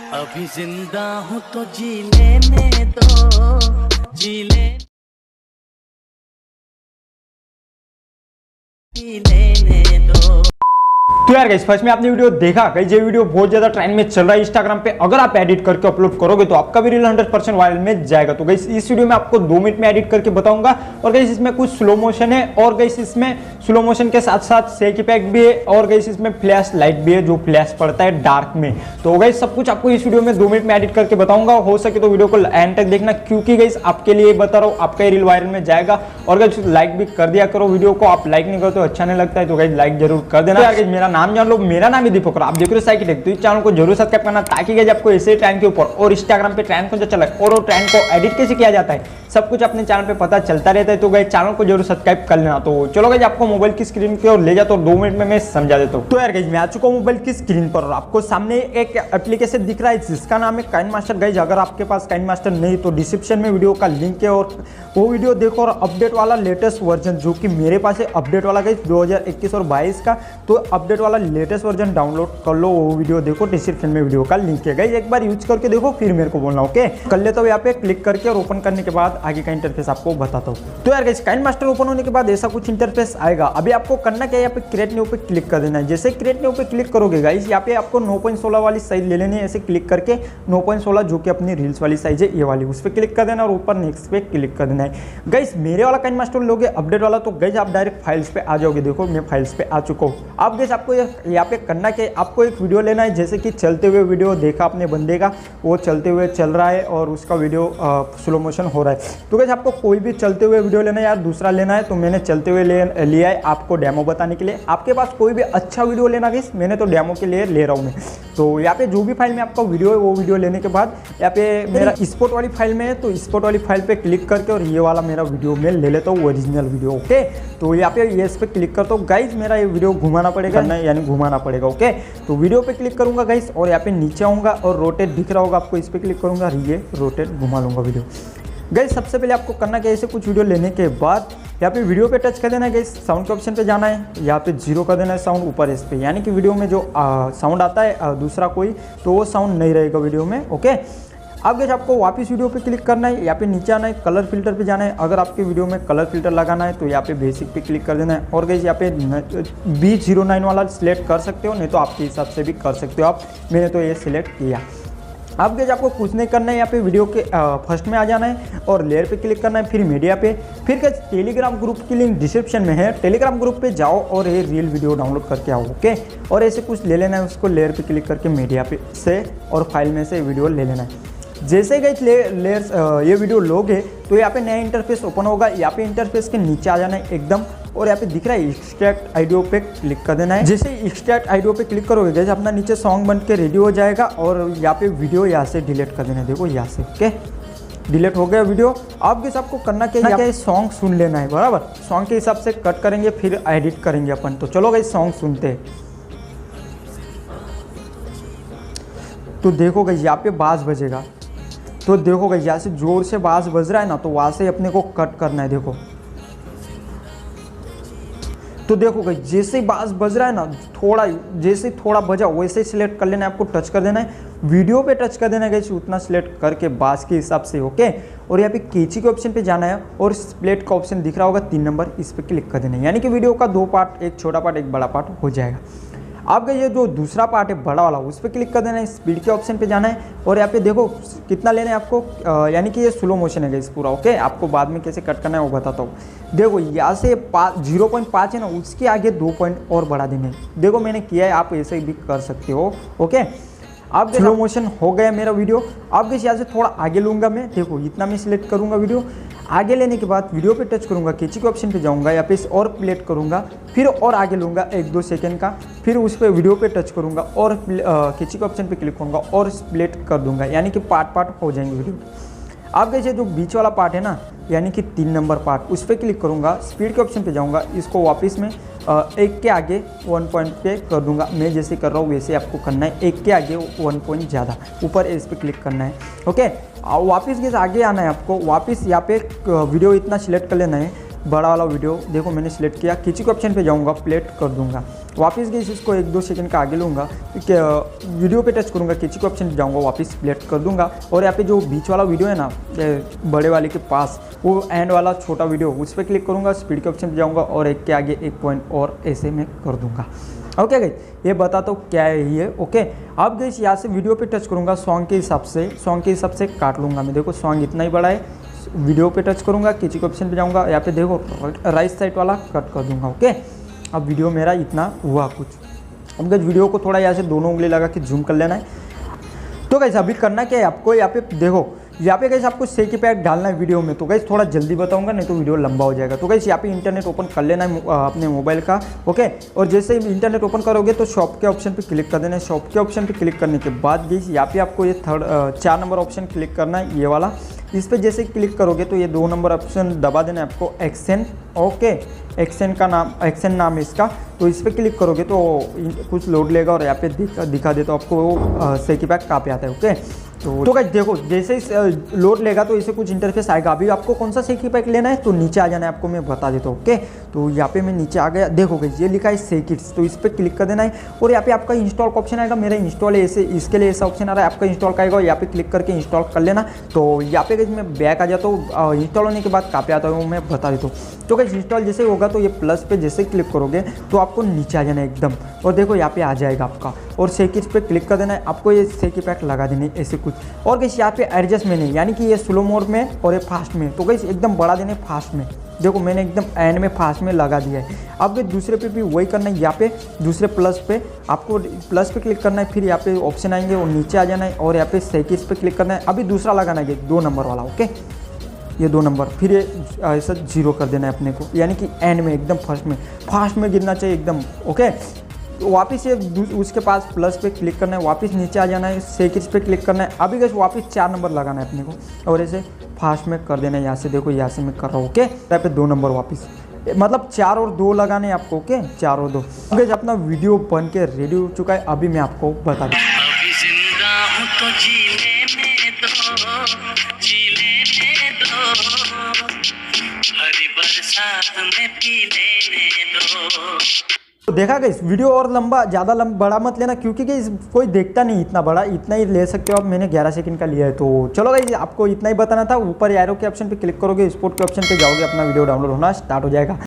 अभी जिंदा हूँ तो जी लेने दो, जी लेने दो। तो यार गाइस फर्स्ट में आपने वीडियो देखा गाइस, ये वीडियो बहुत ज्यादा ट्रेंड में चल रहा है इंस्टाग्राम पे। अगर आप एडिट करके अपलोड करोगे तो आपका भी रील 100% वायरल में जाएगा। तो गाइस इस वीडियो में आपको 2 मिनट में एडिट करके बताऊंगा। और गाइस इसमें कुछ स्लो मोशन है, और गाइस इसमें स्लो मोशन के साथ साथ शेक इफेक्ट भी है, और गाइस इसमें फ्लैश लाइट भी है जो फ्लैश पड़ता है डार्क में। तो गाइस सब कुछ आपको इस वीडियो में 2 मिनट में एडिट करके बताऊंगा। हो सके तो वीडियो को एंड तक देखना, क्योंकि गाइस आपके लिए बता रहा हूँ, आपका रील वायरल में जाएगा। और गाइस लाइक भी कर दिया करो वीडियो को, आप लाइक नहीं करो तो अच्छा नहीं लगता है, तो गाइस लाइक जरूर कर देना। यार मेरा नाम जान लो, मेरा नाम है दीपक और आप देख रहे हो साइकिल टेक। तो इस चैनल को जरूर सब्सक्राइब करना, ताकि गाइस आपको ऐसे ट्रेंड के ऊपर और इंस्टाग्राम पे ट्रेंड कौन सा चला है और वो ट्रेंड को एडिट कैसे किया जाता है सब कुछ अपने चैनल पे पता चलता रहता है। तो गाइस चैनल को जरूर सब्सक्राइब कर लेना। तो चलो गाइस आपको मोबाइल की स्क्रीन की ओर ले जाता हूं, 2 मिनट में मैं समझा देता हूं। तो यार गाइस मैं आ चुका हूं मोबाइल की स्क्रीन पर, और आपको सामने एक एप्लीकेशन दिख रहा है जिसका नाम है काइनमास्टर। गाइस अगर आपके पास काइनमास्टर नहीं तो डिस्क्रिप्शन में वीडियो का लिंक है, और वो वीडियो देखो। और अपडेट वाला लेटेस्ट वर्जन जो कि मेरे पास है अपडेट वाला गाइस 2021 और 22 का, तो अपडेट वाला लेटेस्ट वर्जन डाउनलोड कर लो, वो वीडियो देखो, डिस्क्रिप्शन में वीडियो का लिंक है गाइस। एक बार यूज करके देखो फिर मेरे को बोलना, ओके। कर लेता हूं यहाँ पे क्लिक करके, और ओपन करने के बाद आगे का इंटरफेस आपको बताता हूँ। तो यार गाइस काइनमास्टर ओपन होने के बाद ऐसा कुछ इंटरफेस आएगा। अभी आपको करना क्या है, यहाँ पे क्रिएट न्यू पे क्लिक कर देना है। जैसे क्रिएट न्यू पे क्लिक करोगे गाइस, यहाँ पे आपको 9.16 वाली साइज ले लेनी है। ऐसे क्लिक करके 9.16 जो कि अपनी रील्स वाली साइज है, ये वाली, उस पर क्लिक कर देना और ऊपर नेक्स्ट पे क्लिक कर देना है। गाइस मेरे वाला काइनमास्टर लोगे अपडेट वाला, तो गाइस आप डायरेक्ट फाइल्स पे आ जाओगे। देखो मैं फाइल्स पे आ चुका हूँ। अब गाइस आपको यहाँ पे करना क्या है, आपको एक वीडियो लेना है। जैसे कि चलते हुए वीडियो देखा अपने बंदे का, वो चलते हुए चल रहा है और उसका वीडियो स्लो मोशन हो रहा है। तो गाइस आपको कोई भी चलते हुए वीडियो लेना है यार, दूसरा लेना है। तो मैंने चलते हुए लिया है आपको डेमो बताने के लिए। आपके पास कोई भी अच्छा वीडियो लेना गाइस, मैंने तो डेमो के लिए ले रहा हूँ मैं। तो यहाँ पे जो भी फाइल में आपका वीडियो है, वो वीडियो लेने के बाद यहाँ पे मेरा स्पॉट वाली फाइल में है, तो स्पॉट वाली फाइल पे क्लिक करके और ये वाला मेरा वीडियो में ले लेता हूँ, ओरिजिनल वीडियो, ओके। तो यहाँ पे ये इस पे क्लिक करता हूँ गाइस, मेरा ये वीडियो घुमाना पड़ेगा, यानी घुमाना पड़ेगा, ओके। तो वीडियो पे क्लिक करूंगा गाइस, और यहाँ पे नीचे आऊंगा और रोटेट दिख रहा होगा आपको, इस पे क्लिक करूंगा, ये रोटेट घुमा लूंगा वीडियो। गाइस सबसे पहले आपको करना क्या है, ऐसे कुछ वीडियो लेने के बाद यहाँ पे वीडियो पे टच कर देना है गाइस, साउंड के ऑप्शन पे जाना है, यहाँ पे 0 कर देना है साउंड ऊपर इस पे, यानी कि वीडियो में जो साउंड आता है दूसरा कोई, तो वो साउंड नहीं रहेगा वीडियो में, ओके। अब गाइस आपको वापस वीडियो पे क्लिक करना है, यहाँ पे नीचे आना है, कलर फिल्टर पे जाना है। अगर आपके वीडियो में कलर फिल्टर लगाना है तो यहाँ पे बेसिक पे क्लिक कर देना है, और गाइस यहाँ पे B09 वाला सिलेक्ट कर सकते हो, नहीं तो आपके हिसाब से भी कर सकते हो आप। मैंने तो ये सिलेक्ट किया। अब गाइस आपको कुछ नहीं करना है, यहाँ पे वीडियो के फर्स्ट में आ जाना है और लेयर पे क्लिक करना है, फिर मीडिया पे, फिर गाइस टेलीग्राम ग्रुप की लिंक डिस्क्रिप्शन में है, टेलीग्राम ग्रुप पे जाओ और ये रील वीडियो डाउनलोड करके आओ, ओके। और ऐसे कुछ ले लेना है, उसको लेयर पे क्लिक करके मीडिया पे से और फाइल में से वीडियो ले लेना है। जैसे गाइस लेयर्स ये वीडियो लोगे तो यहाँ पे नया इंटरफेस ओपन होगा। यहाँ पे इंटरफेस के नीचे आ जाना है एकदम, और यहाँ पे दिख रहा है एक्सट्रैक्ट ऑडियो पे क्लिक कर देना है। जैसे एक्सट्रैक्ट ऑडियो पे क्लिक करोगे गाइस, अपना नीचे सॉन्ग बन के रेडी हो जाएगा, और यहाँ पे वीडियो यहाँ से डिलीट कर देना है। देखो यहाँ से, ओके, डिलीट हो गया वीडियो। अब गाइस आपको करना क्या है, सॉन्ग सुन लेना है, बराबर। सॉन्ग के हिसाब से कट करेंगे, फिर एडिट करेंगे अपन। तो चलो गाइस सॉन्ग सुनते हैं। तो देखो गाइस यहाँ पे बास बजेगा, तो देखो गाइस यहाँ से जोर से बास बज रहा है ना, तो वहाँ से अपने को कट करना है। देखो तो देखो गाइस जैसे ही बास बज रहा है ना, थोड़ा जैसे थोड़ा बजा वैसे ही सिलेक्ट कर लेना है, आपको टच कर देना है, वीडियो पे टच कर देना है गाइस, उतना सिलेक्ट करके बास के हिसाब से, ओके। और यहाँ पे कैची के ऑप्शन पे जाना है, और स्प्लिट का ऑप्शन दिख रहा होगा 3 नंबर, इस पे क्लिक कर देना है, यानी कि वीडियो का 2 पार्ट, एक छोटा पार्ट एक बड़ा पार्ट हो जाएगा। आपका ये जो दूसरा पार्ट है बड़ा वाला, उस पर क्लिक कर देना है, स्पीड के ऑप्शन पे जाना है, और यहाँ पे देखो कितना लेना है आपको, यानी कि ये स्लो मोशन है गाइस पूरा, ओके। आपको बाद में कैसे कट करना है वो बताता हूँ। देखो यहाँ से 0.5 है ना, उसके आगे 2 पॉइंट और बढ़ा देने। देखो मैंने किया है, आप ऐसे भी कर सकते हो, ओके। अब स्लो मोशन हो गया मेरा वीडियो। अब गाइस यहाँ से थोड़ा आगे लूँगा मैं, देखो इतना मैं सिलेक्ट करूँगा वीडियो। आगे लेने के बाद वीडियो पे टच करूँगा, कैची के ऑप्शन पे जाऊँगा, यहाँ पे और प्लेट करूँगा, फिर और आगे लूँगा 1-2 सेकंड का, फिर उस पर वीडियो पे टच करूँगा और कैची के ऑप्शन पे क्लिक करूँगा और स्प्लिट कर दूँगा, यानी कि पार्ट हो जाएंगे वीडियो। अब गाइस जो बीच वाला पार्ट है ना, यानी कि 3 नंबर पार्ट, उस पर क्लिक करूँगा, स्पीड के ऑप्शन पे जाऊँगा, इसको वापस में 1 के आगे 1 पॉइंट पे कर दूंगा। मैं जैसे कर रहा हूँ वैसे आपको करना है, 1 के आगे 1 पॉइंट ज़्यादा ऊपर इस पर क्लिक करना है, ओके। वापस के आगे आना है आपको, वापस यहाँ पे वीडियो इतना सिलेक्ट कर लेना है, बड़ा वाला वीडियो देखो मैंने सिलेक्ट किया, किसी के ऑप्शन पे जाऊंगा, प्ले कर दूंगा, वापस गई इसको 1-2 सेकंड का आगे लूँगा, वीडियो पे टच करूँगा, किसी के ऑप्शन पे जाऊँगा, वापस प्ले कर दूंगा। और यहाँ पे जो बीच वाला वीडियो है ना बड़े वाले के पास, वो एंड वाला छोटा वीडियो, उस पर क्लिक करूँगा, स्पीड के ऑप्शन पे जाऊँगा और एक के आगे 1 पॉइंट और ऐसे में कर दूंगा। ओके गाइस, ये बताता हूँ क्या है ये। ओके, अब गाइस यहाँ से वीडियो पे टच करूँगा, सॉन्ग के हिसाब से काट लूँगा मैं। देखो सॉन्ग इतना ही बड़ा है, वीडियो पे टच करूँगा, किसी के ऑप्शन पे जाऊँगा, यहाँ पे देखो राइट साइड वाला कट कर दूँगा। ओके, अब वीडियो मेरा इतना हुआ कुछ। अब गाइस वीडियो को थोड़ा यहाँ से दोनों उंगली लगा के जूम कर लेना है। तो गाइस अभी करना क्या है आपको, यहाँ पे देखो, यहाँ पे गाइस आपको सेक इफेक्ट डालना है वीडियो में। तो गाइस थोड़ा जल्दी बताऊंगा, नहीं तो वीडियो लंबा हो जाएगा। तो गाइस यहाँ पे इंटरनेट ओपन कर लेना है अपने मोबाइल का। ओके, और जैसे ही इंटरनेट ओपन करोगे तो शॉप के ऑप्शन पे क्लिक कर देना है। शॉप के ऑप्शन पे क्लिक करने के बाद गाइस यहाँ पे आपको ये 4 नंबर ऑप्शन क्लिक करना है, ये वाला। इस पर जैसे क्लिक करोगे तो ये 2 नंबर ऑप्शन दबा देना है आपको, एक्शन। ओके, एक्शन नाम है इसका। तो इस पर क्लिक करोगे तो कुछ लोड लेगा और यहाँ पे दिखा देता हूँ आपको वो सेक इफेक्ट कहाँ पे आता है। ओके, तो गाइस देखो जैसे ही लोड लेगा तो इसे कुछ इंटरफेस आएगा। अभी आपको कौन सा सेक इफेक्ट लेना है तो नीचे आ जाना है, आपको मैं बता देता हूँ। ओके, तो यहाँ पे मैं नीचे आ गया, देखो गाइस ये लिखा है सेकिट्स, तो इस पर क्लिक कर देना है। और यहाँ पे आपका इंस्टॉल का ऑप्शन आएगा, मेरा इंस्टॉल है, ऐसे इसके लिए ऐसा ऑप्शन आ रहा है, आपका इंस्टॉल का आएगा, यहाँ पे क्लिक करके इंस्टॉल कर लेना। तो यहाँ पे गाइस मैं बैक आ जाता हूँ, इंस्टॉल होने के बाद कहाँ पे आता हूँ मैं बता देता हूँ। तो गाइस इंस्टॉल जैसे होगा तो ये प्लस पे जैसे क्लिक करोगे तो आपको नीचे आ जाना है एकदम, और देखो यहाँ पे आ जाएगा आपका, और सेकिट्स पे क्लिक कर देना है, आपको ये सेक इफेक्ट लगा देने ऐसे कुछ। और गाइस यहाँ पे एडजस्ट में नहीं, यानी कि ये स्लो मोड में और ये फास्ट में, तो गाइस एकदम बढ़ा देने फास्ट में। देखो मैंने एकदम एंड में फास्ट में लगा दिया है। अब दूसरे पे भी वही करना है, यहाँ पे दूसरे प्लस पे आपको प्लस पे क्लिक करना है, फिर यहाँ पे ऑप्शन आएंगे और नीचे आ जाना है, और यहाँ पे सेकिट्स पे क्लिक करना है। अभी दूसरा लगाना है 2 नंबर वाला। ओके, ये 2 नंबर, फिर ये ऐसा 0 कर देना है अपने को, यानी कि एंड में एकदम फास्ट में गिरना चाहिए एकदम। ओके, तो वापस ये उसके पास प्लस पे क्लिक करना है, वापस नीचे आ जाना है, सेकिट्स पे क्लिक करना है। अभी गाइस वापस 4 नंबर लगाना है अपने को, और ऐसे फास्ट में कर देना है। यहाँ से देखो, यहाँ से मैं कर रहा हूँ। ओके, यहाँ पे 2 नंबर वापस, मतलब 4 और 2 लगाने हैं आपको। ओके, 4 और 2। गाइस अपना वीडियो बन के रेडी हो चुका है, अभी मैं आपको बता दूँ। अभी जिंदा हूँ तो जीने दो, जीने दो, हरी बरसात में पी लेने दो। तो देखा गाइस वीडियो और ज़्यादा बड़ा मत लेना, क्योंकि गाइस कोई देखता नहीं इतना बड़ा, इतना ही ले सकते हो आप। मैंने 11 सेकंड का लिया है। तो चलो गाइस आपको इतना ही बताना था। ऊपर एरो के ऑप्शन पे क्लिक करोगे, स्पोर्ट के ऑप्शन पे जाओगे, अपना वीडियो डाउनलोड होना स्टार्ट हो जाएगा।